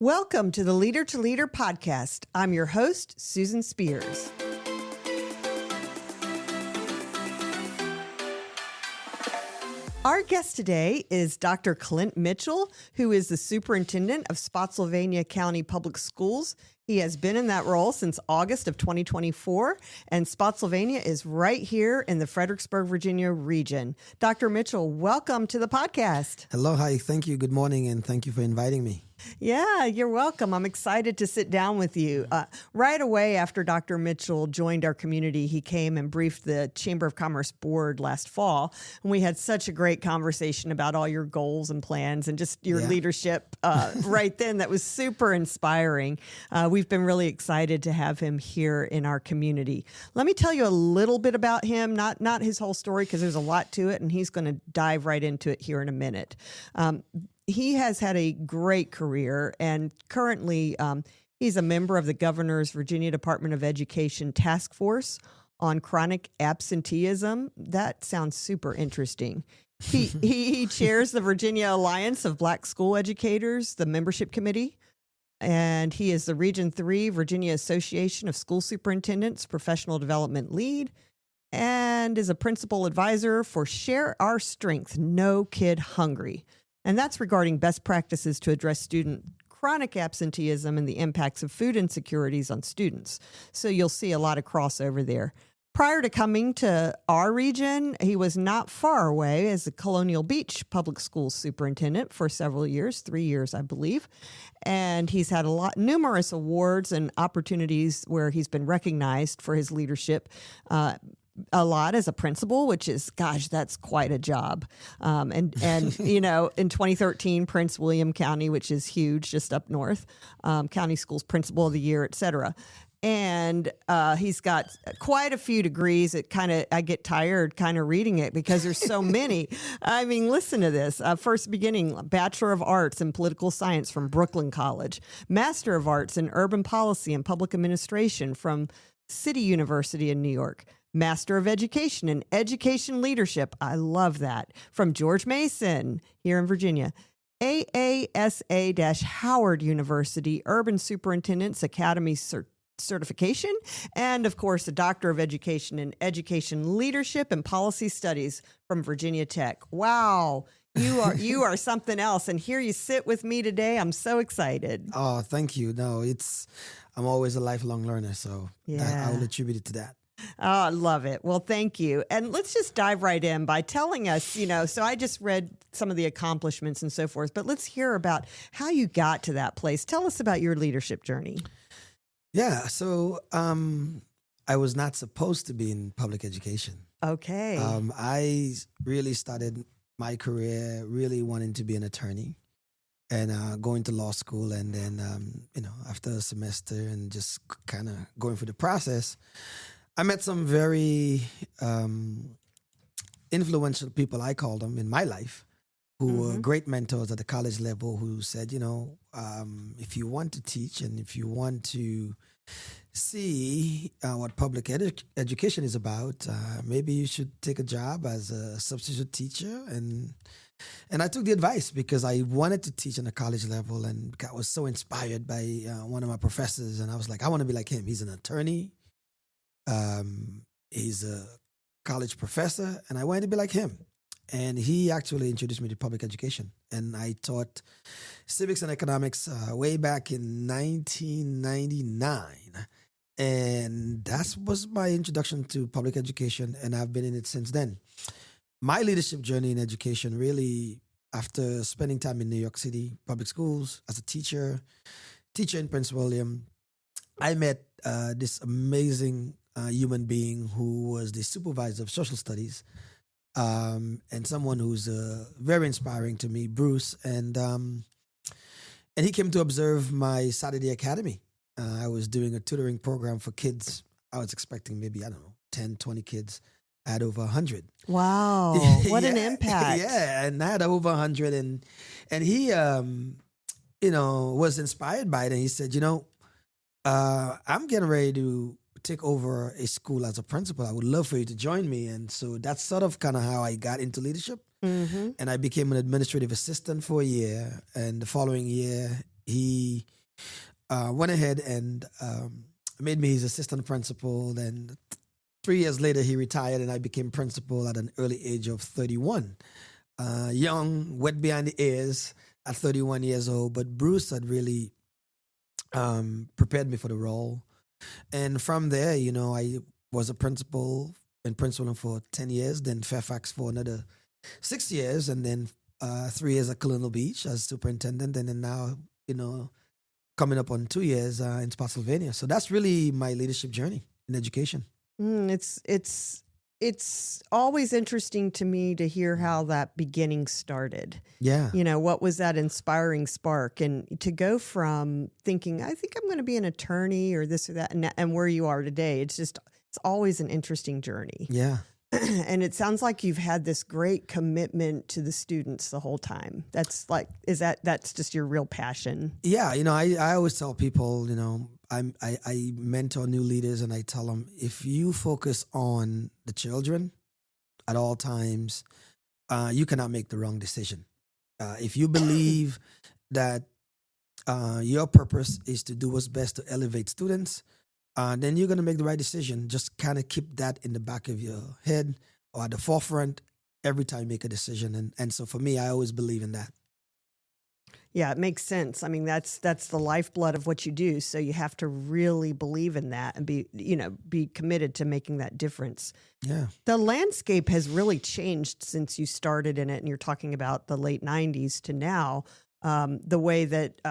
Welcome to the Leader to Leader podcast. I'm your host, Susan Spears. Our guest today is Dr. Clint Mitchell, who is the Superintendent of Spotsylvania County Public Schools. He has been in that role since August of 2024, and Spotsylvania is right here in the Fredericksburg, Virginia region. Dr. Mitchell, welcome to the podcast. Hello, hi, thank you, good morning, and thank you for inviting me. Yeah, you're welcome. I'm excited to sit down with you. Right away after Dr. Mitchell joined our community, he came and briefed the Chamber of Commerce board last fall. And we had such a great conversation about all your goals and plans and just your leadership right then. That was super inspiring. We've been really excited to have him here in our community. Let me tell you a little bit about him, not his whole story, because there's a lot to it, and he's going to dive right into it here in a minute. He has had a great career, and currently he's a member of the Governor's Virginia Department of Education Task Force on Chronic Absenteeism. That sounds super interesting. He chairs the Virginia Alliance of Black School Educators, the membership committee, and he is the Region 3 Virginia Association of School Superintendents Professional Development Lead, and is a principal advisor for Share Our Strength, No Kid Hungry. And that's regarding best practices to address student chronic absenteeism and the impacts of food insecurities on students. So you'll see a lot of crossover there. Prior to coming to our region, he was not far away as the Colonial Beach Public Schools Superintendent for several years, 3 years, I believe. And he's had numerous awards and opportunities where he's been recognized for his leadership, a lot as a principal, which is, gosh, that's quite a job. And you know, in 2013, Prince William County, which is huge, just up north, County Schools Principal of the Year, et cetera. And he's got quite a few degrees. I get tired kind of reading it because there's so many. I mean, listen to this. First beginning, Bachelor of Arts in Political Science from Brooklyn College, Master of Arts in Urban Policy and Public Administration from City University in New York, Master of Education in Education Leadership. I love that. From George Mason here in Virginia. AASA-Howard University Urban Superintendent's Academy certification. And of course, a Doctor of Education in Education Leadership and Policy Studies from Virginia Tech. Wow. You are something else. And here you sit with me today. I'm so excited. Oh, thank you. No, I'm always a lifelong learner, so I will attribute it to that. Oh, I love it. Well, thank you. And let's just dive right in by telling us, so I just read some of the accomplishments and so forth, but let's hear about how you got to that place. Tell us about your leadership journey. Yeah. So I was not supposed to be in public education. Okay. I really started my career really wanting to be an attorney and going to law school. And then, after a semester and just kind of going through the process, I met some very influential people, I call them, in my life, who were great mentors at the college level who said, if you want to teach and if you want to see what public education is about, maybe you should take a job as a substitute teacher. And I took the advice because I wanted to teach on the college level, and I was so inspired by one of my professors. And I was like, I want to be like him. He's an attorney. He's a college professor, and I wanted to be like him. And he actually introduced me to public education. And I taught civics and economics way back in 1999. And that was my introduction to public education, and I've been in it since then. My leadership journey in education really, after spending time in New York City public schools as a teacher in Prince William, I met this amazing human being who was the supervisor of social studies, and someone who's very inspiring to me, Bruce. And he came to observe my Saturday Academy. I was doing a tutoring program for kids. I was expecting maybe, 10, 20 kids. I had over 100. Wow. What an impact. Yeah. And I had over 100. And he, was inspired by it. And he said, I'm getting ready to take over a school as a principal. I would love for you to join me. And so that's sort of kind of how I got into leadership. Mm-hmm. And I became an administrative assistant for a year. And the following year, he went ahead and made me his assistant principal. Then 3 years later, he retired, and I became principal at an early age of 31. Young, wet behind the ears at 31 years old, but Bruce had really prepared me for the role. And from there, I was a principal and principal for 10 years, then Fairfax for another 6 years, and then 3 years at Colonial Beach as superintendent, and then now, coming up on 2 years in Spotsylvania. So that's really my leadership journey in education. It's always interesting to me to hear how that beginning started. Yeah. What was that inspiring spark? And to go from thinking, I think I'm going to be an attorney or this or that, and where you are today, it's always an interesting journey. Yeah. And it sounds like you've had this great commitment to the students the whole time. That's just your real passion? Yeah. I always tell people, I mentor new leaders, and I tell them, if you focus on the children at all times, you cannot make the wrong decision. If you believe that your purpose is to do what's best to elevate students, then you're going to make the right decision. Just kind of keep that in the back of your head or at the forefront every time you make a decision. And so for me, I always believe in that. Yeah, it makes sense. I mean, that's the lifeblood of what you do. So you have to really believe in that and be committed to making that difference. Yeah. The landscape has really changed since you started in it, and you're talking about the late 90s to now, the way that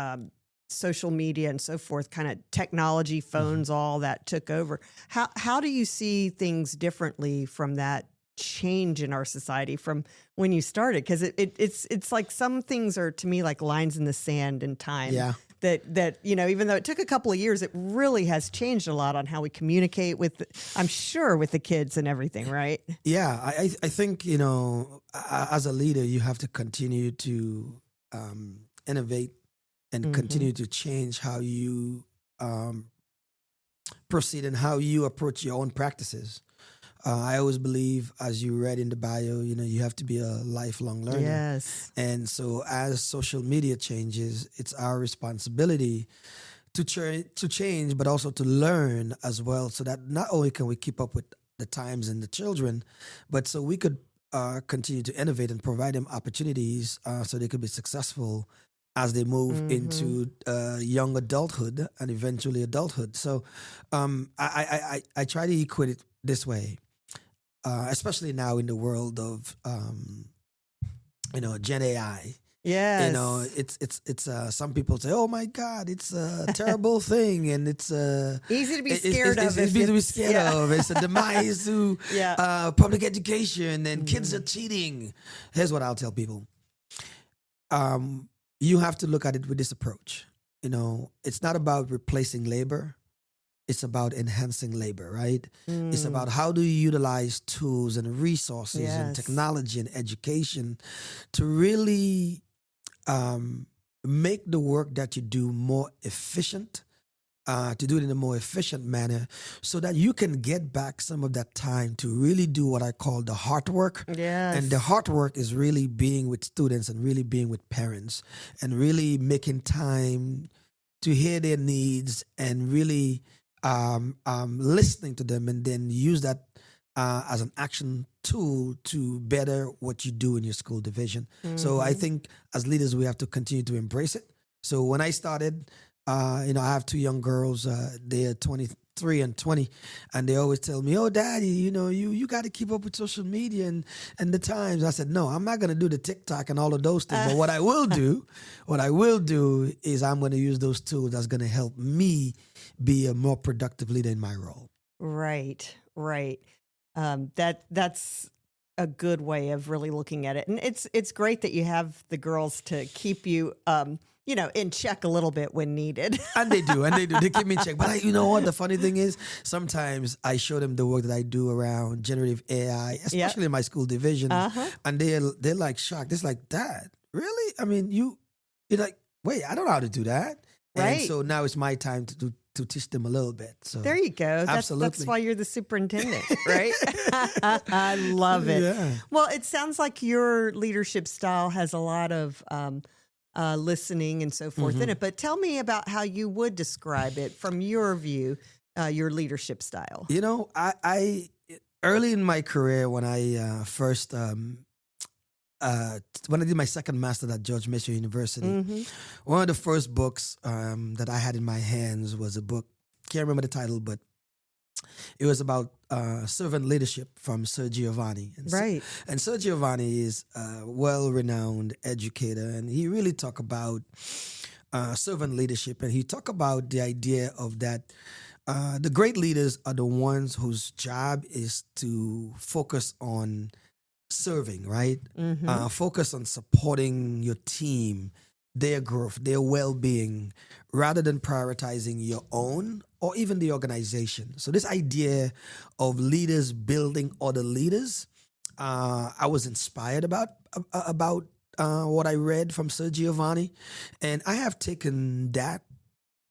social media and so forth, kind of technology, phones, all that took over. How do you see things differently from that change in our society from when you started? Because it's like some things are to me like lines in the sand in time. Yeah. That even though it took a couple of years, it really has changed a lot on how we communicate with, I'm sure, with the kids and everything, right? Yeah, I think as a leader, you have to continue to innovate and continue to change how you proceed and how you approach your own practices. I always believe, as you read in the bio, you have to be a lifelong learner. Yes. And so as social media changes, it's our responsibility to change, but also to learn as well, so that not only can we keep up with the times and the children, but so we could continue to innovate and provide them opportunities so they could be successful as they move into young adulthood and eventually adulthood. So I try to equate it this way, especially now in the world of Gen AI. Yes. It's some people say, "Oh my God, it's a terrible thing," and it's easy to be scared of. It's easy to be scared of. It's a demise to public education, and kids are cheating. Here's what I'll tell people: you have to look at it with this approach. It's not about replacing labor. It's about enhancing labor, right? It's about how do you utilize tools and resources and technology and education to really make the work that you do more efficient, to do it in a more efficient manner, so that you can get back some of that time to really do what I call the heart work. Yes. And the heart work is really being with students and really being with parents and really making time to hear their needs and really listening to them, and then use that as an action tool to better what you do in your school division. So I think as leaders, we have to continue to embrace it. So when I started, I have two young girls, they're 23 and 20, and they always tell me, "Oh, Daddy, you got to keep up with social media and the times." I said, "No, I'm not going to do the TikTok and all of those things. But what I will do is I'm going to use those tools that's going to help me be a more productive leader in my role." Right. That's a good way of really looking at it. And it's great that you have the girls to keep you in check a little bit when needed. And they do. They keep me in check. But you know what? The funny thing is, sometimes I show them the work that I do around generative AI, especially in my school division. And they're like shocked. They're like, "Dad, really? I mean, you're like, wait, I don't know how to do that." Right. And so now it's my time to teach them a little bit. So there you go. Absolutely. That's why you're the superintendent, right? I love it. Yeah. Well, it sounds like your leadership style has a lot of listening and so forth in it. But tell me about how you would describe it from your view, your leadership style. You know, I early in my career when I first when I did my second master's at George Mason University, one of the first books that I had in my hands was a book. Can't remember the title, but it was about servant leadership from Sir Giovanni. And Right. and Sir Giovanni is a well-renowned educator, and he really talked about servant leadership, and he talked about the idea of that the great leaders are the ones whose job is to focus on serving, right? Focus on supporting your team, their growth, their well-being, rather than prioritizing your own or even the organization. So this idea of leaders building other leaders, I was inspired about what I read from Sir Giovanni, and I have taken that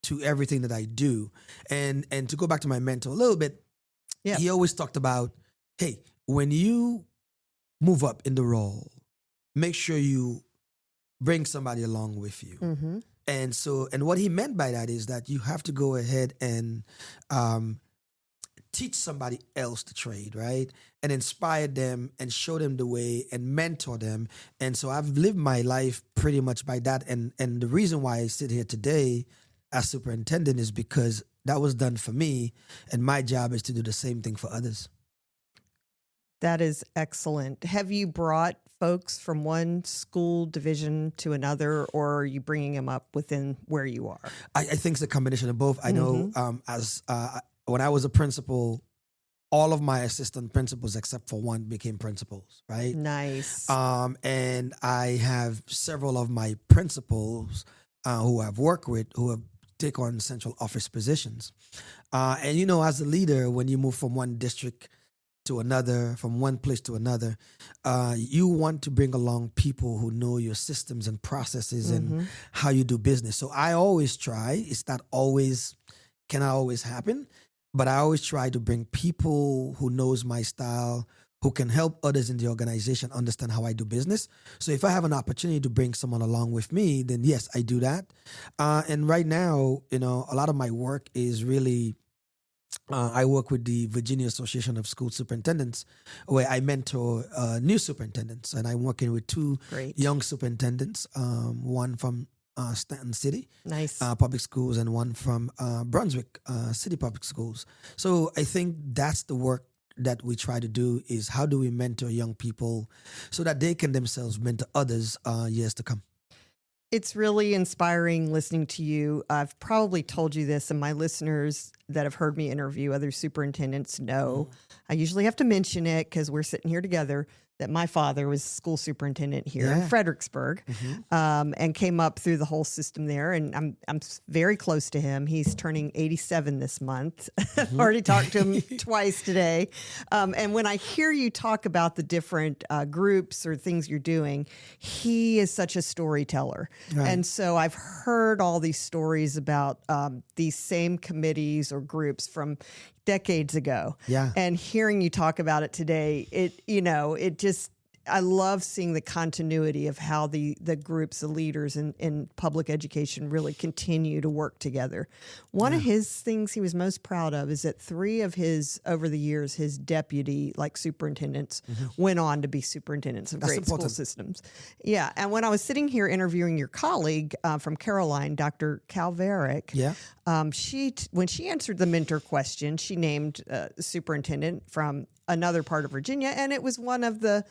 to everything that I do. And to go back to my mentor a little bit, he always talked about, hey, when you move up in the role, make sure you bring somebody along with you. And what he meant by that is that you have to go ahead and teach somebody else the trade, right? And inspire them and show them the way and mentor them. And so I've lived my life pretty much by that. And the reason why I sit here today as superintendent is because that was done for me. And my job is to do the same thing for others. That is excellent. Have you brought folks from one school division to another, or are you bringing them up within where you are? I think it's a combination of both. I know when I was a principal, all of my assistant principals except for one became principals, right? Nice. And I have several of my principals who I've worked with who have taken on central office positions. And, you know, as a leader, when you move from one district to another, from one place to another, you want to bring along people who know your systems and processes and how you do business. So I always try, it's not always, cannot always happen, but I always try to bring people who knows my style, who can help others in the organization understand how I do business. So if I have an opportunity to bring someone along with me, then yes, I do that. And right now, you know, a lot of my work is really, I work with the Virginia Association of School Superintendents, where I mentor new superintendents, and I'm working with two young superintendents, one from Stanton City Public Schools and one from Brunswick City Public Schools. So I think that's the work that we try to do, is how do we mentor young people so that they can themselves mentor others years to come. It's really inspiring listening to you. I've probably told you this, and my listeners that have heard me interview other superintendents know. I usually have to mention it because we're sitting here together, that my father was school superintendent here in Fredericksburg, and came up through the whole system there. And I'm very close to him. He's turning 87 this month. I've already talked to him twice today. And when I hear you talk about the different groups or things you're doing, he is such a storyteller. Right. And so I've heard all these stories about these same committees or groups from decades ago. Yeah. And hearing you talk about it today, I love seeing the continuity of how the groups, the leaders in public education really continue to work together. One of his things he was most proud of is that 3 of his, over the years, his deputy superintendents went on to be superintendents of great school systems. Yeah. And when I was sitting here interviewing your colleague from Caroline, Dr. Calveric, when she answered the mentor question, she named superintendent from another part of Virginia, and it was one of the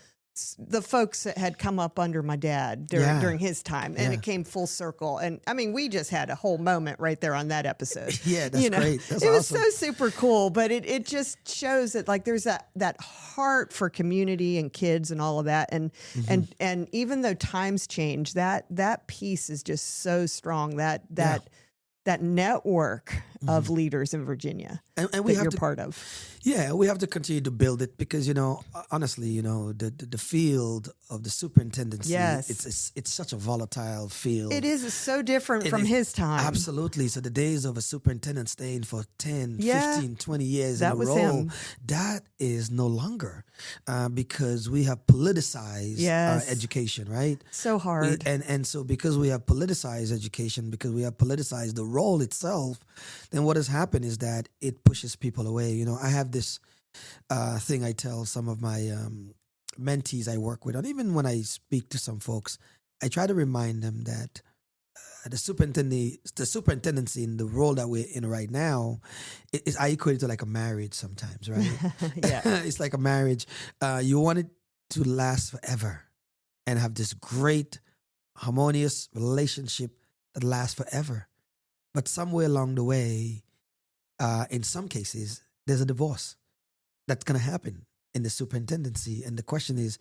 folks that had come up under my dad during his time, and it came full circle. And I mean, we just had a whole moment right there on that episode. That's great. That's it was so super cool, but it just shows that there's that heart for community and kids and all of that. And and even though times change, that piece is just so strong. That network of leaders in Virginia And we that have you're to, part of. yeah, we have to continue to build it because honestly, the field of the superintendency, Yes. it's such a volatile field. It is so different And from it- his time. Absolutely. So the days of a superintendent staying for 10, Yeah, 15, 20 years that in a was role, him. that is no longer because we have politicized Yes. education, right? So hard. And so because we have politicized education, because we have politicized the role itself, then what has happened is that it pushes people away. I have this thing I tell some of my mentees I work with, and even when I speak to some folks, I try to remind them that the superintendency in the role that we're in right now, I equate it to like a marriage sometimes, right? Yeah. It's like a marriage. You want it to last forever and have this great, harmonious relationship that lasts forever. But somewhere along the way, in some cases, there's a divorce that's going to happen in the superintendency. And the question is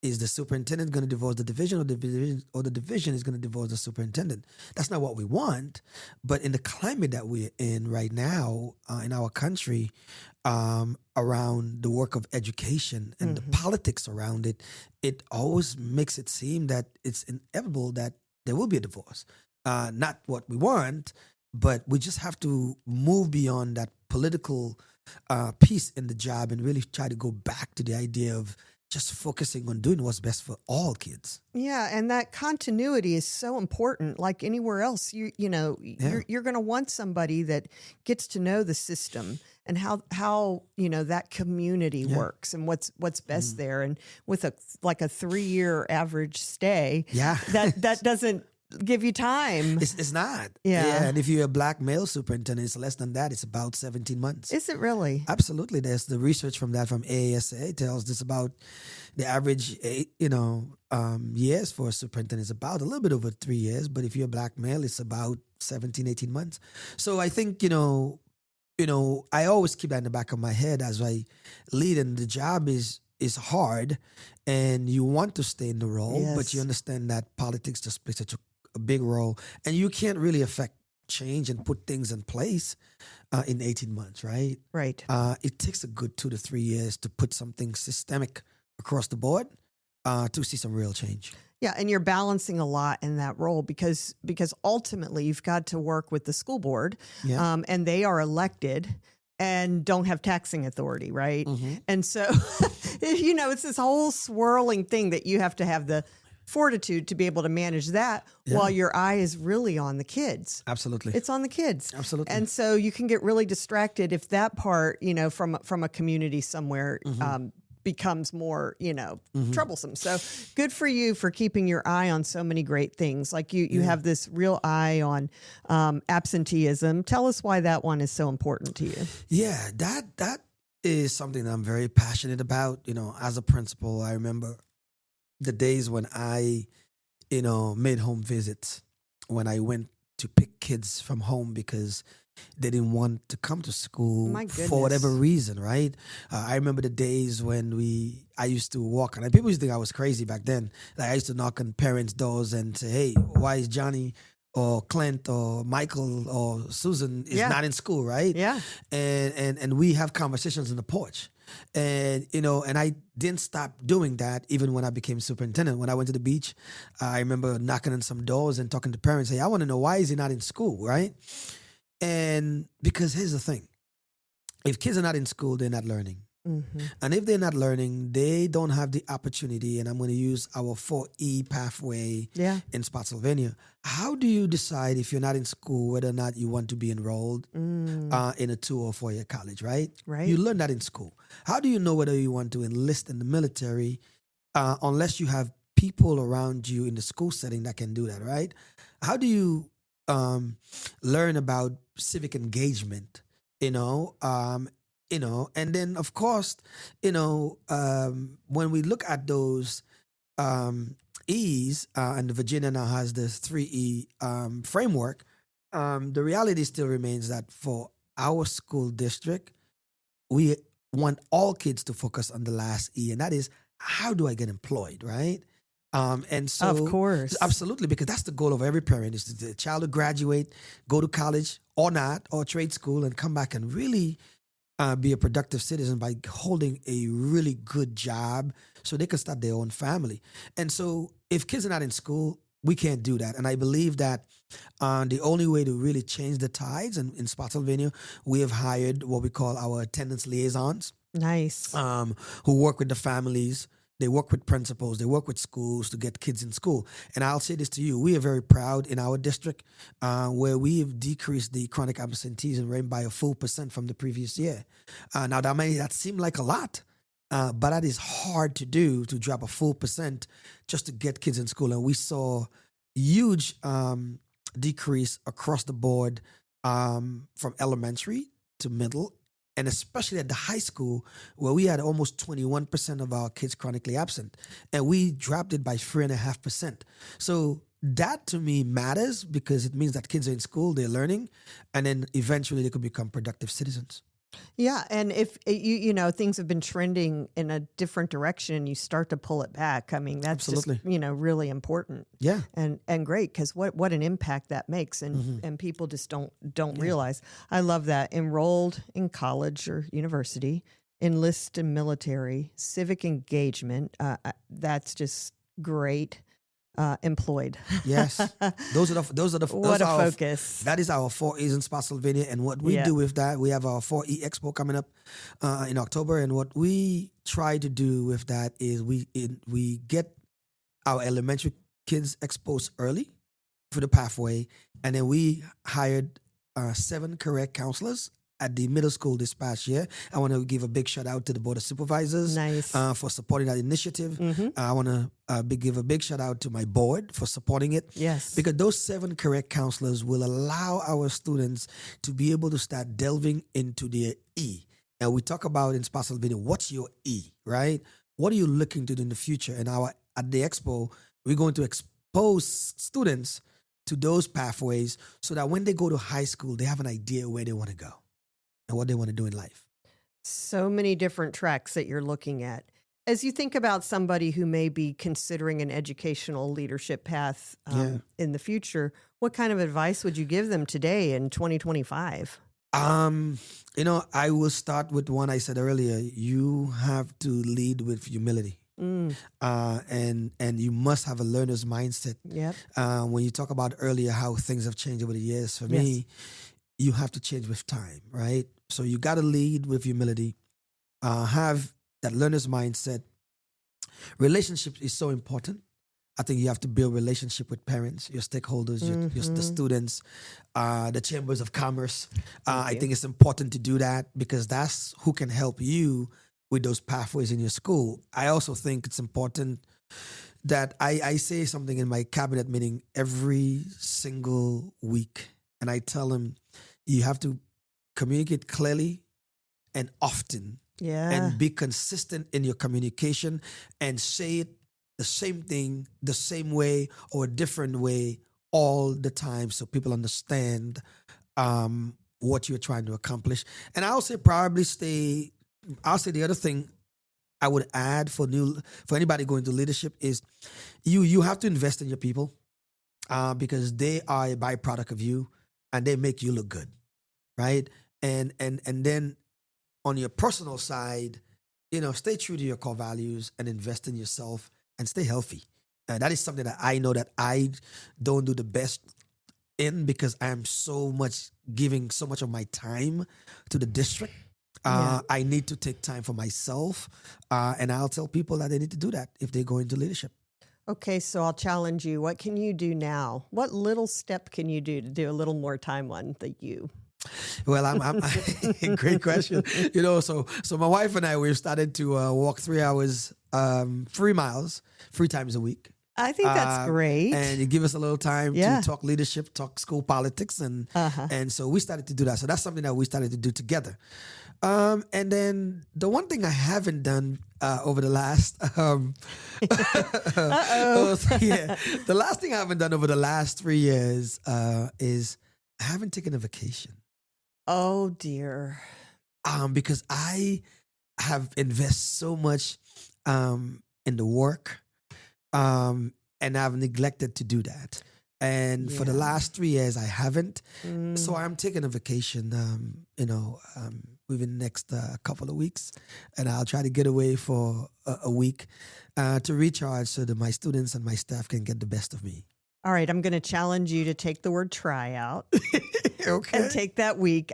the superintendent going to divorce the division, or the division is going to divorce the superintendent? That's not what we want. But in the climate that we're in right now in our country, around the work of education and the politics around it, it always makes it seem that it's inevitable that there will be a divorce. Not what we want, but we just have to move beyond that political piece in the job and really try to go back to the idea of just focusing on doing what's best for all kids. Yeah, and that continuity is so important. Like anywhere else, you're going to want somebody that gets to know the system and how that community works and what's best there. And with a 3-year average stay, that doesn't give you time. It's not. Yeah. And if you're a black male superintendent, it's less than that. It's about 17 months. Is it really? Absolutely. There's the research from AASA tells us about the average, years for a superintendent is about a little bit over 3 years. But if you're a black male, it's about 17, 18 months. So I think, I always keep that in the back of my head as I lead, and the job is hard and you want to stay in the role, but you understand that politics just plays such a big role, and you can't really affect change and put things in place in 18 months, right? Right. It takes a good 2 to 3 years to put something systemic across the board to see some real change. Yeah, and you're balancing a lot in that role because ultimately you've got to work with the school board, and they are elected and don't have taxing authority, right? And so, it's this whole swirling thing that you have to have the fortitude to be able to manage that while your eye is really on the kids. Absolutely. It's on the kids. Absolutely. And so you can get really distracted if that part, from a community somewhere becomes more, troublesome. So good for you for keeping your eye on so many great things. Like you have this real eye on absenteeism. Tell us why that one is so important to you. Yeah, that is something that I'm very passionate about. As a principal, I remember the days when I, made home visits, when I went to pick kids from home because they didn't want to come to school for whatever reason, right? I remember the days when I used to walk, and people used to think I was crazy back then. Like I used to knock on parents' doors and say, "Hey, why is Johnny or Clint or Michael or Susan is not in school," right? Yeah. And we have conversations on the porch. And, and I didn't stop doing that even when I became superintendent. When I went to the beach, I remember knocking on some doors and talking to parents, "Hey, I want to know, why is he not in school," right? And because here's the thing. If kids are not in school, they're not learning. And if they're not learning, they don't have the opportunity. And I'm going to use our 4E pathway in Spotsylvania. How do you decide, if you're not in school, whether or not you want to be enrolled in a 2 or 4 year college, right? Right. You learn that in school. How do you know whether you want to enlist in the military unless you have people around you in the school setting that can do that, right? How do you learn about civic engagement, and then of course, when we look at those E's, and Virginia now has the 3E framework, the reality still remains that for our school district, we want all kids to focus on the last E, and that is, how do I get employed, right? And so, Of course. absolutely, because that's the goal of every parent is the child to graduate, go to college or not, or trade school, and come back and really be a productive citizen by holding a really good job so they can start their own family. And so if kids are not in school, we can't do that. And I believe that the only way to really change the tides in Spotsylvania, we have hired what we call our attendance liaisons, Nice. who work with the families. They work with principals. They work with schools to get kids in school. And I'll say this to you: we are very proud in our district, where we have decreased the chronic absenteeism rate by a full percent from the previous year. Now that seemed like a lot, but that is hard to do, to drop a full percent just to get kids in school. And we saw huge decrease across the board, from elementary to middle, and especially at the high school, where we had almost 21% of our kids chronically absent, and we dropped it by 3.5%. So that to me matters, because it means that kids are in school, they're learning, and then eventually they could become productive citizens. Yeah, and if you know things have been trending in a different direction, and you start to pull it back, I mean that's Absolutely. just really important. Yeah. And great, because what an impact that makes, and people just don't realize. I love that. Enrolled in college or university, enlist in military, civic engagement. That's just great. Employed. Yes, those are the What a focus. That is our 4E's in Spotsylvania, and what we do with that, we have our 4E Expo coming up in October, and what we try to do with that is we get our elementary kids exposed early for the pathway, and then we hired 7 career counselors at the middle school this past year. I want to give a big shout out to the Board of Supervisors for supporting that initiative. I want to give a big shout out to my board for supporting it. Yes. Because those 7 career counselors will allow our students to be able to start delving into their E. And we talk about in Spotsylvania, what's your E, right? What are you looking to do in the future? And at the expo, we're going to expose students to those pathways so that when they go to high school, they have an idea where they want to go and what they want to do in life. So many different tracks that you're looking at. As you think about somebody who may be considering an educational leadership path in the future, what kind of advice would you give them today in 2025? I will start with one I said earlier. You have to lead with humility. And you must have a learner's mindset. Yep. When you talk about earlier how things have changed over the years, for me, you have to change with time, right? So you got to lead with humility, have that learner's mindset. Relationship is so important. I think you have to build relationship with parents, your stakeholders, the students, the chambers of commerce. I think it's important to do that because that's who can help you with those pathways in your school. I also think it's important that I say something in my cabinet meeting every single week, and I tell them, you have to communicate clearly and often, and be consistent in your communication, and say it the same thing, the same way or a different way all the time, so people understand what you're trying to accomplish. And I'll say the other thing I would add for anybody going to leadership is you have to invest in your people, because they are a byproduct of you and they make you look good, right? And then on your personal side, stay true to your core values and invest in yourself and stay healthy. And that is something that I know that I don't do the best in, because I am giving so much of my time to the district. I need to take time for myself, and I'll tell people that they need to do that if they go into leadership. Okay, so I'll challenge you. What can you do now? What little step can you do to do a little more time on the you? Well, I'm great question. So my wife and I, we've started to walk 3 hours, 3 miles, 3 times a week. I think that's great. And it gives us a little time to talk leadership, talk school politics, and so we started to do that. So that's something that we started to do together. And then the one thing I haven't done over the last, the last thing I haven't done over the last 3 years is I haven't taken a vacation. Oh dear. Because I have invested so much in the work, And I've neglected to do that. And for the last 3 years, I haven't. So I'm taking a vacation, within the next couple of weeks. And I'll try to get away for a week to recharge so that my students and my staff can get the best of me. All right, I'm going to challenge you to take the word try out. Okay. And take that week.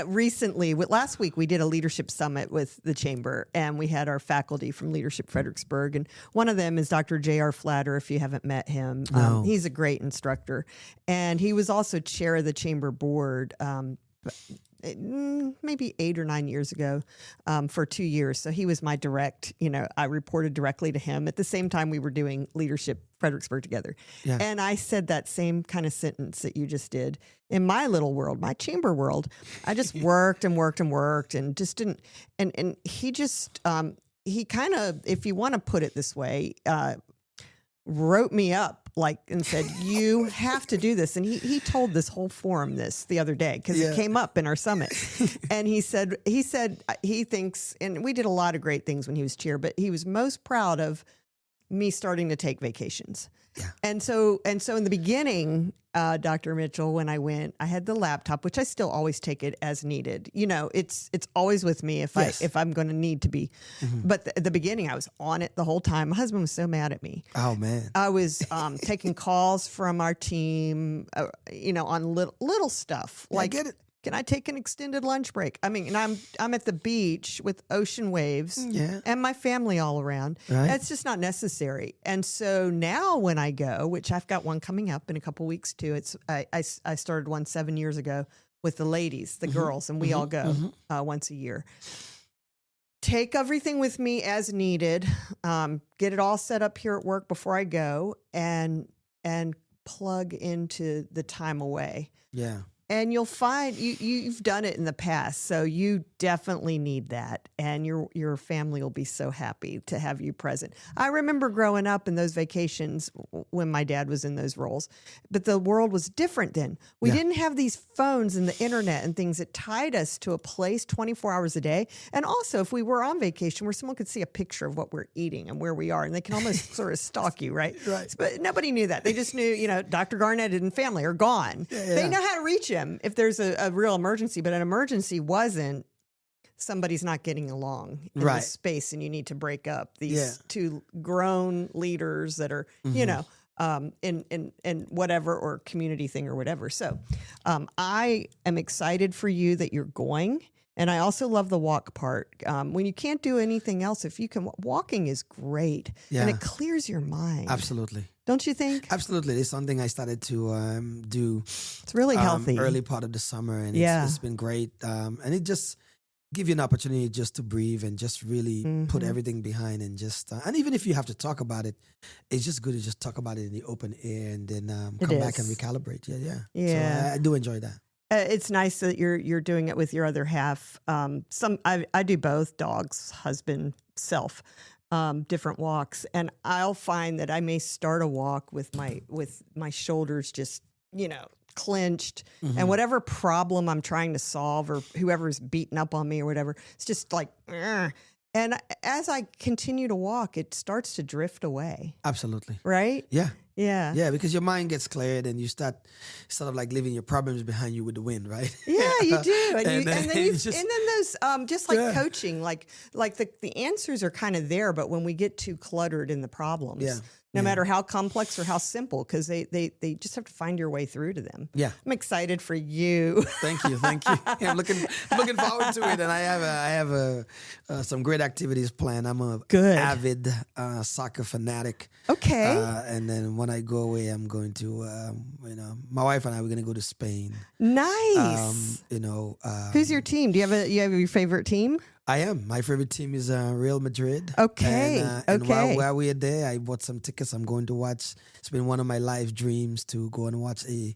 Recently, last week, we did a leadership summit with the Chamber, and we had our faculty from Leadership Fredericksburg. And one of them is Dr. J.R. Flatter, if you haven't met him. No. He's a great instructor. And he was also chair of the Chamber board maybe 8 or 9 years ago for 2 years. So he was my direct, I reported directly to him at the same time we were doing Leadership Fredericksburg together. Yeah. And I said that same kind of sentence that you just did. In my little world, my chamber world, I just worked and worked and worked and just didn't. And he just, he kind of, if you want to put it this way, wrote me up and said, you have to do this. And he told this whole forum this the other day because it came up in our summit. And he said he thinks, and we did a lot of great things when he was chair, but he was most proud of me starting to take vacations. Yeah. And so in the beginning, Dr. Mitchell, when I went, I had the laptop, which I still always take it as needed. It's always with me if I'm going to need to be. Mm-hmm. But at the beginning, I was on it the whole time. My husband was so mad at me. Oh man! I was taking calls from our team, on little stuff. I get it. Can I take an extended lunch break? I mean, and I'm at the beach with ocean waves and my family all around. Right. It's just not necessary. And so now when I go, which I've got one coming up in a couple weeks too, I started one 7 years ago with the ladies, the girls, and we all go once a year. Take everything with me as needed, get it all set up here at work before I go and plug into the time away. Yeah. And you'll find you've done it in the past, so you definitely need that, and your family will be so happy to have you present. I remember growing up in those vacations when my dad was in those roles, but the world was different then. We didn't have these phones and the internet and things that tied us to a place 24 hours a day. And also, if we were on vacation where someone could see a picture of what we're eating and where we are, and they can almost sort of stalk you, right? Right. But nobody knew that. They just knew, Dr. Garnett and family are gone. Yeah. They know how to reach him if there's a real emergency, but an emergency wasn't somebody's not getting along in this space and you need to break up these two grown leaders that are, in whatever or community thing or whatever. So I am excited for you that you're going. And I also love the walk part. When you can't do anything else, if you can, walking is great and it clears your mind. Absolutely. Don't you think? Absolutely. It's something I started to do. It's really healthy. Early part of the summer, and it's been great. And it just gives you an opportunity just to breathe and just really put everything behind and just, and even if you have to talk about it, it's just good to just talk about it in the open air and then come back and recalibrate. Yeah. So I do enjoy that. It's nice that you're doing it with your other half. I do both, dogs, husband, self. Different walks, and I'll find that I may start a walk with my shoulders just clenched, and whatever problem I'm trying to solve or whoever's beating up on me or whatever, it's just like, ugh. And as I continue to walk, it starts to drift away. Absolutely. Right? Yeah, because your mind gets cleared and you start sort of like leaving your problems behind you with the wind, right? Yeah, you do. And then those, just like coaching, like the answers are kind of there, but when we get too cluttered in the problems, no matter how complex or how simple, because they just have to find your way through to them. Yeah. I'm excited for you. Thank you. I'm looking forward to it, and I have some great activities planned. I'm a avid soccer fanatic. Okay. And then when I go away, I'm going to, my wife and I, we're going to go to Spain. Nice. Who's your team? Do you have your favorite team? I am. My favorite team is Real Madrid. Okay. And while we are there, I bought some tickets. I'm going to watch. It's been one of my life dreams to go and watch a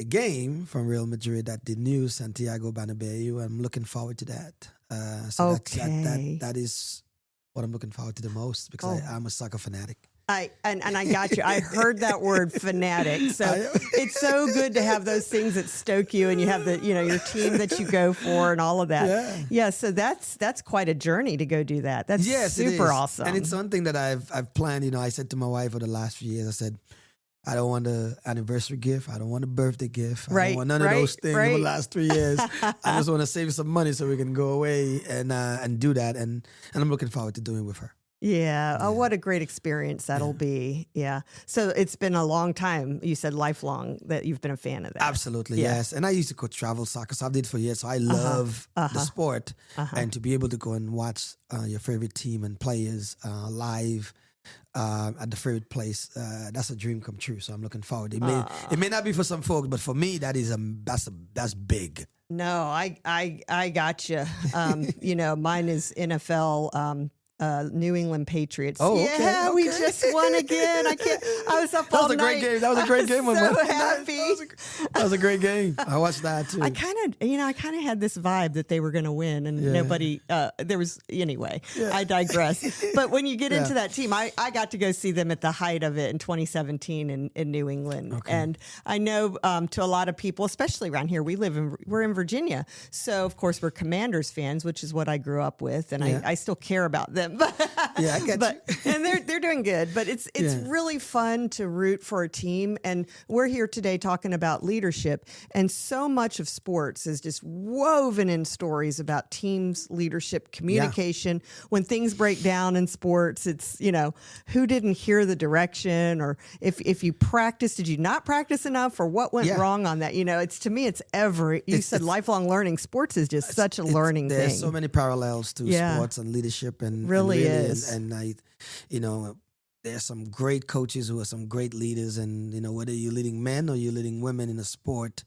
game from Real Madrid at the new Santiago Bernabeu. I'm looking forward to that. That is what I'm looking forward to the most because I'm a soccer fanatic. And I got you. I heard that word fanatic. So it's so good to have those things that stoke you, and you have your team that you go for and all of that. Yeah. So that's quite a journey to go do that. That's super awesome. And it's something that I've planned. I said to my wife for the last few years, I said, I don't want an anniversary gift. I don't want a birthday gift. I don't want none of those things in the last 3 years. I just want to save some money so we can go away and do that. And I'm looking forward to doing it with her. Yeah. Oh, what a great experience that'll be. Yeah. So it's been a long time. You said lifelong that you've been a fan of that. Absolutely. Yes. And I used to coach travel soccer. So I did it for years. So I love the sport and to be able to go and watch your favorite team and players live at the favorite place. That's a dream come true. So I'm looking forward. It may not be for some folks, but for me, that's big. No, I got you. Mine is NFL. New England Patriots. Oh, okay, yeah, we just won again. I was up all night. That was a great game. So happy. That was a great game. I watched that too. I kind of had this vibe that they were going to win, and nobody. Anyway. Yeah. I digress. But when you get into that team, I got to go see them at the height of it in 2017 in New England, and I know to a lot of people, especially around here, we're in Virginia, so of course we're Commanders fans, which is what I grew up with, and I still care about them. I get you. And they're doing good, but it's really fun to root for a team. And we're here today talking about leadership, and so much of sports is just woven in stories about teams, leadership, communication. When things break down in sports, it's who didn't hear the direction, or if you practiced, did you not practice enough, or what went wrong on that? It's to me, you said lifelong learning. Sports is just such a learning thing. There's so many parallels to sports and leadership, and really is. And there's some great coaches who are some great leaders, and whether you're leading men or you're leading women in a sport,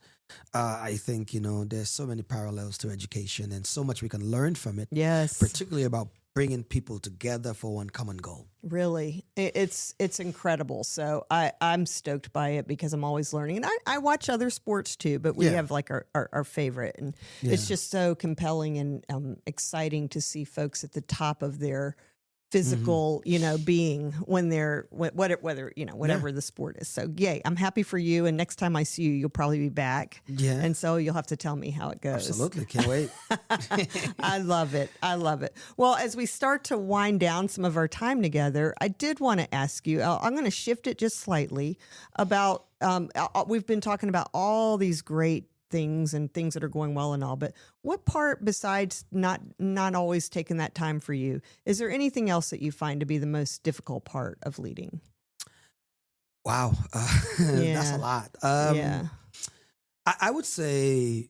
I think there's so many parallels to education, and so much we can learn from it. Yes, particularly about bringing people together for one common goal. Really, it's incredible. So I'm stoked by it because I'm always learning, and I watch other sports too, but we have like our favorite, and it's just so compelling and exciting to see folks at the top of their physical, being when they're whatever the sport is. So yay, I'm happy for you. And next time I see you, you'll probably be back. Yeah. And so you'll have to tell me how it goes. Absolutely. Can't wait. I love it. Well, as we start to wind down some of our time together, I did want to ask you, I'm going to shift it just slightly about, we've been talking about all these great things and things that are going well and all, but what part, besides not always taking that time for you, is there anything else that you find to be the most difficult part of leading? Wow. That's a lot. I would say,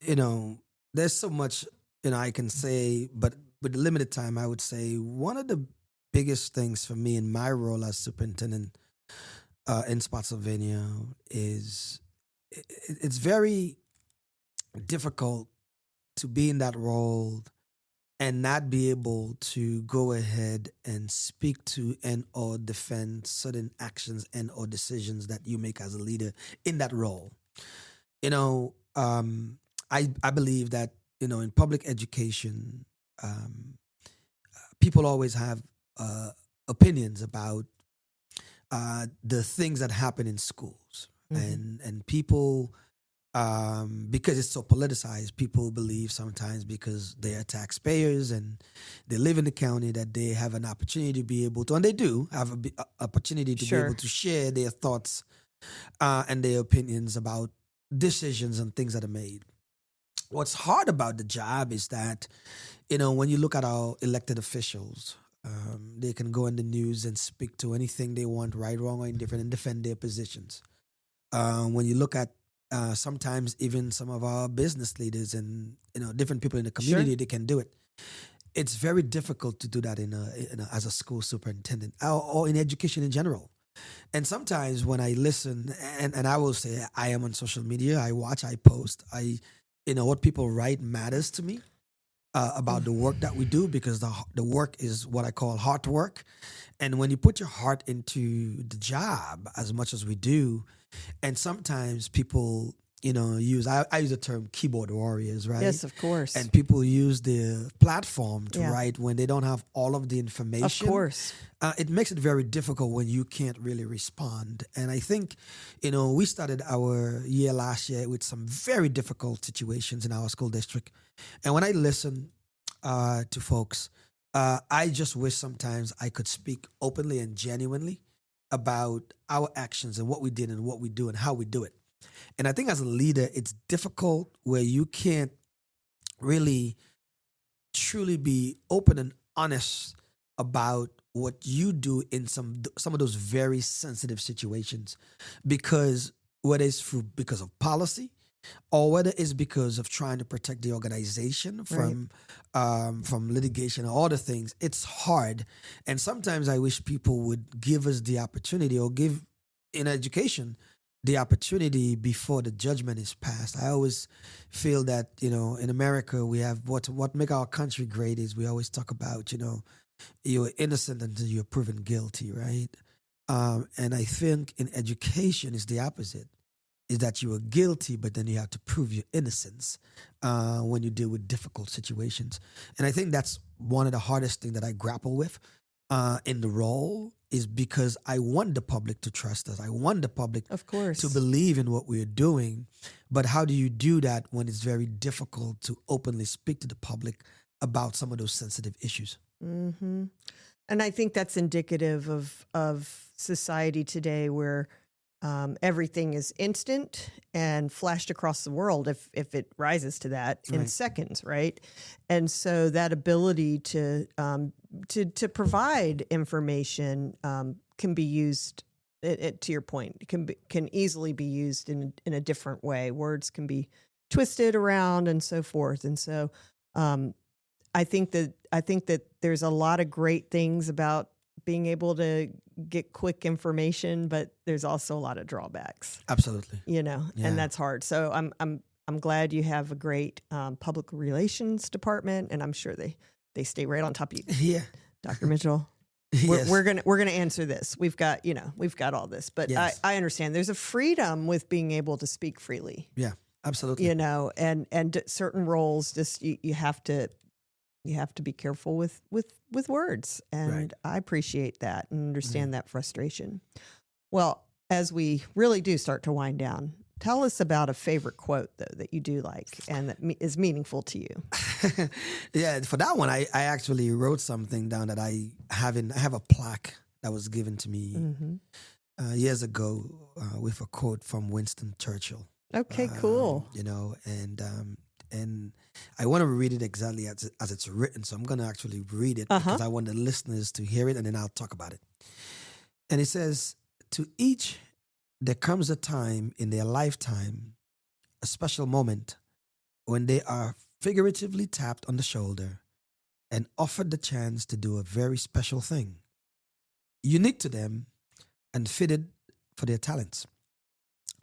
there's so much, I can say, but with the limited time, I would say one of the biggest things for me in my role as superintendent in Spotsylvania is it's very difficult to be in that role and not be able to go ahead and speak to and or defend certain actions and or decisions that you make as a leader in that role. I believe that, in public education, people always have opinions about the things that happen in schools. And people, because it's so politicized, people believe sometimes because they are taxpayers and they live in the county that they have an opportunity to be able to, and they do have an opportunity to be able to share their thoughts and their opinions about decisions and things that are made. What's hard about the job is that, when you look at our elected officials, they can go in the news and speak to anything they want, right, wrong, or indifferent, and defend their positions. When you look at sometimes even some of our business leaders and different people in the community, they can do it. It's very difficult to do that as a school superintendent or in education in general. And sometimes when I listen, and I will say I am on social media, I watch, I post, what people write matters to me. About the work that we do, because the work is what I call heart work. And when you put your heart into the job as much as we do, and sometimes people use, I use the term keyboard warriors, right? Yes, of course. And people use the platform to Yeah. write when they don't have all of the information. Of course. It makes it very difficult when you can't really respond. And I think, we started our year last year with some very difficult situations in our school district. And when I listen to folks, I just wish sometimes I could speak openly and genuinely about our actions and what we did and what we do and how we do it. And I think as a leader, it's difficult where you can't really truly be open and honest about what you do in some of those very sensitive situations, because whether it's because of policy or whether it's because of trying to protect the organization from litigation or other things, it's hard. And sometimes I wish people would give us the opportunity, or give in education the opportunity before the judgment is passed. I always feel that, in America, we have what make our country great is we always talk about, you're innocent until you're proven guilty, right? And I think in education is the opposite, is that you are guilty, but then you have to prove your innocence when you deal with difficult situations. And I think that's one of the hardest things that I grapple with in the role, is because I want the public to trust us. I want the public, of course, to believe in what we're doing. But how do you do that when it's very difficult to openly speak to the public about some of those sensitive issues? Mm-hmm. And I think that's indicative of society today, where everything is instant and flashed across the world if it rises to that in seconds, right? And so that ability to provide information can be used. To your point, can easily be used in a different way. Words can be twisted around and so forth. And so I think that there's a lot of great things about being able to get quick information, but there's also a lot of drawbacks. Absolutely. And that's hard. So I'm glad you have a great public relations department, and I'm sure they stay right on top of you. Yeah. Dr. Mitchell. Yes. We're gonna answer this. We've got all this, but yes. I understand there's a freedom with being able to speak freely. Yeah, absolutely. And certain roles, just you have to be careful with words, and I appreciate that and understand that frustration. Well, as we really do start to wind down, tell us about a favorite quote, though, that you do like and that is meaningful to you. Yeah, for that one, I actually wrote something down that I have a plaque that was given to me years ago with a quote from Winston Churchill. Okay, cool. And I want to read it exactly as it's written, so I'm going to actually read it because I want the listeners to hear it, and then I'll talk about it. And it says, "To each there comes a time in their lifetime, a special moment, when they are figuratively tapped on the shoulder and offered the chance to do a very special thing, unique to them and fitted for their talents.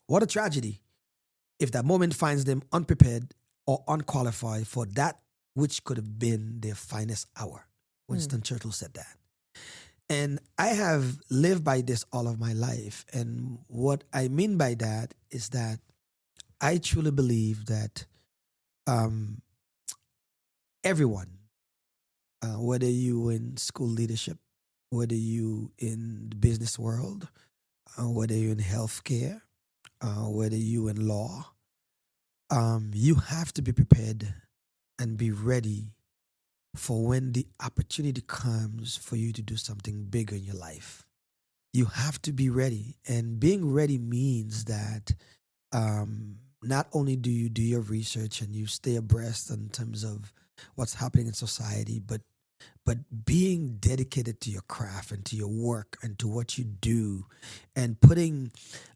What a tragedy if that moment finds them unprepared or unqualified for that which could have been their finest hour." Winston Churchill said that. And I have lived by this all of my life. And what I mean by that is that I truly believe that everyone, whether you in school leadership, whether you in the business world, whether you in healthcare, whether you in law, you have to be prepared and be ready for when the opportunity comes for you to do something bigger in your life. You have to be ready. And being ready means that not only do you do your research and you stay abreast in terms of what's happening in society, but being dedicated to your craft and to your work and to what you do, and putting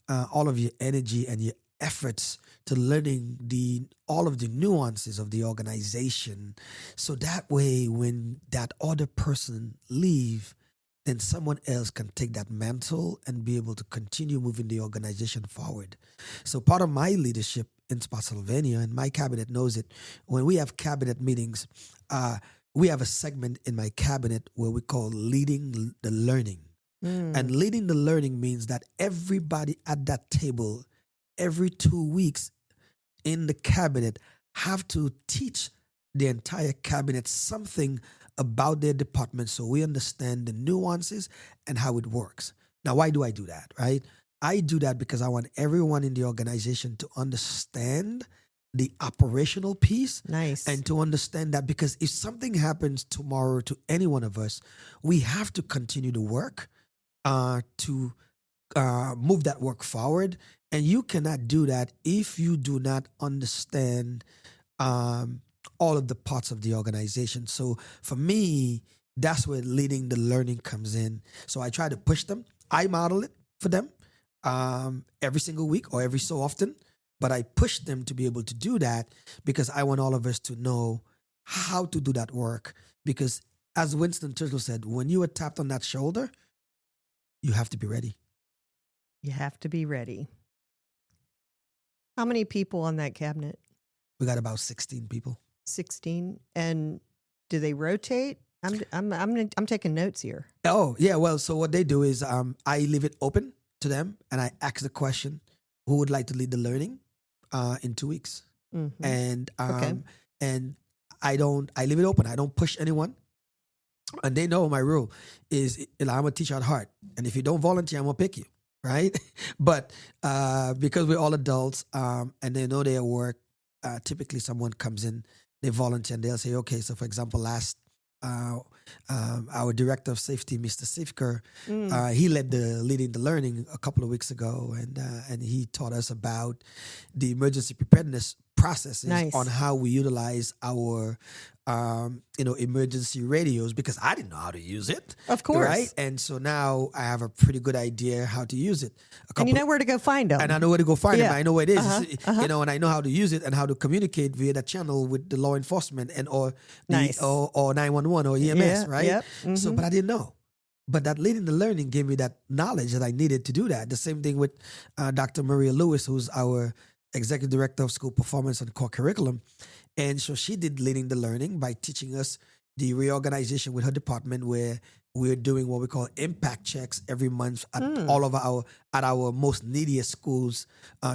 all of your energy and your efforts to learning all of the nuances of the organization, so that way when that other person leave, then someone else can take that mantle and be able to continue moving the organization forward. So part of my leadership in Spotsylvania, and my cabinet knows it, when we have cabinet meetings, we have a segment in my cabinet where we call leading the learning. And leading the learning means that everybody at that table, every 2 weeks, in the cabinet have to teach the entire cabinet something about their department so we understand the nuances and how it works. Now, why do I do that, right? I do that because I want everyone in the organization to understand the operational piece. Nice. And to understand that, because if something happens tomorrow to any one of us, we have to continue to work to move that work forward. And you cannot do that if you do not understand all of the parts of the organization. So for me, that's where leading the learning comes in. So I try to push them. I model it for them every single week or every so often, but I push them to be able to do that because I want all of us to know how to do that work. Because as Winston Churchill said, when you are tapped on that shoulder, you have to be ready. You have to be ready. How many people on that cabinet? We got about 16 people. 16. And do they rotate? I'm taking notes here. Oh, yeah. Well, so what they do is I leave it open to them and I ask the question, who would like to lead the learning in 2 weeks? Mm-hmm. And Okay. and I leave it open. I don't push anyone. And they know my rule is I'm a teacher at heart. And if you don't volunteer, I'm going to pick you. Right. But because we're all adults and they know their work, typically someone comes in, they volunteer and they'll say, okay, so for example, last our director of safety, Mr. Sifker, he led the leading the learning a couple of weeks ago, and he taught us about the emergency preparedness processes. Nice. On how we utilize our emergency radios, because I didn't know how to use it. Of course. Right. And so now I have a pretty good idea how to use it. And you know where to go find them. And I know where to go find them. I know where it is. Uh-huh. And I know how to use it and how to communicate via that channel with the law enforcement and or Nice. or 911 or EMS, Yeah, right? yep. Mhm. So, but I didn't know. But that leading the learning gave me that knowledge that I needed to do that. The same thing with Dr. Maria Lewis, who's our executive director of school performance and core curriculum. And so she did leading the learning by teaching us the reorganization with her department, where we're doing what we call impact checks every month at all of our most neediest schools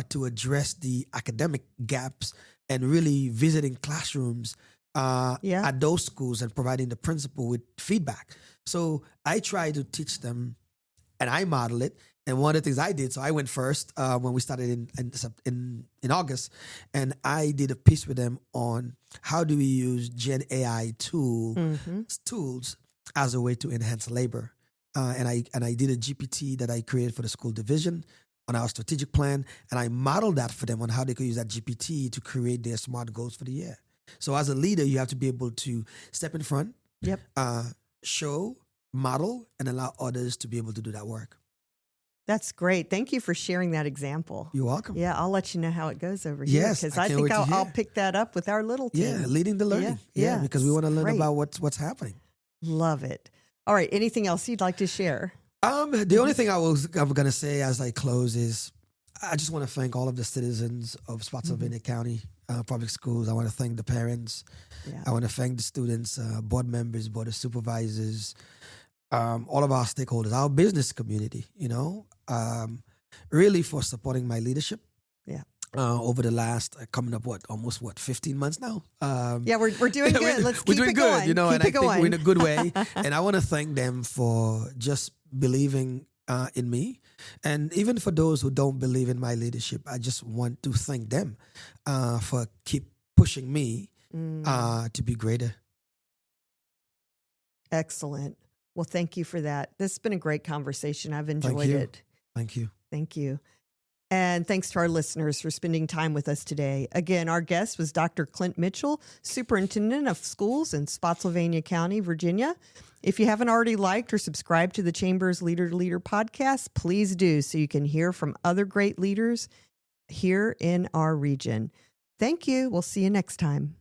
to address the academic gaps, and really visiting classrooms at those schools and providing the principal with feedback. So I try to teach them and I model it. And one of the things I did, so I went first when we started in August, and I did a piece with them on how do we use Gen AI tools as a way to enhance labor. And I did a GPT that I created for the school division on our strategic plan, and I modeled that for them on how they could use that GPT to create their SMART goals for the year. So as a leader, you have to be able to step in front, show, model, and allow others to be able to do that work. That's great. Thank you for sharing that example. You're welcome. Yeah, I'll let you know how it goes over here. Yes, because I I can't think wait to hear. I'll pick that up with our little team. Yeah, leading the learning. Yeah, Because we want to learn great. about what's happening. Love it. All right. Anything else you'd like to share? The only thing I'm going to say as I close is I just want to thank all of the citizens of Spotsylvania County Public Schools. I want to thank the parents. Yeah. I want to thank the students, board members, board of supervisors, all of our stakeholders, our business community, really for supporting my leadership. Yeah. Over the last coming up almost 15 months now. Yeah, we're doing good. Let's keep we're doing it good, going. and I think we're in a good way. And I want to thank them for just believing in me, and even for those who don't believe in my leadership, I just want to thank them for keep pushing me to be greater. Excellent. Well, thank you for that. This has been a great conversation. I've enjoyed it. Thank you. Thank you. And thanks to our listeners for spending time with us today. Again, our guest was Dr. Clint Mitchell, Superintendent of Schools in Spotsylvania County, Virginia. If you haven't already liked or subscribed to the Chamber's Leader to Leader podcast, please do so you can hear from other great leaders here in our region. Thank you. We'll see you next time.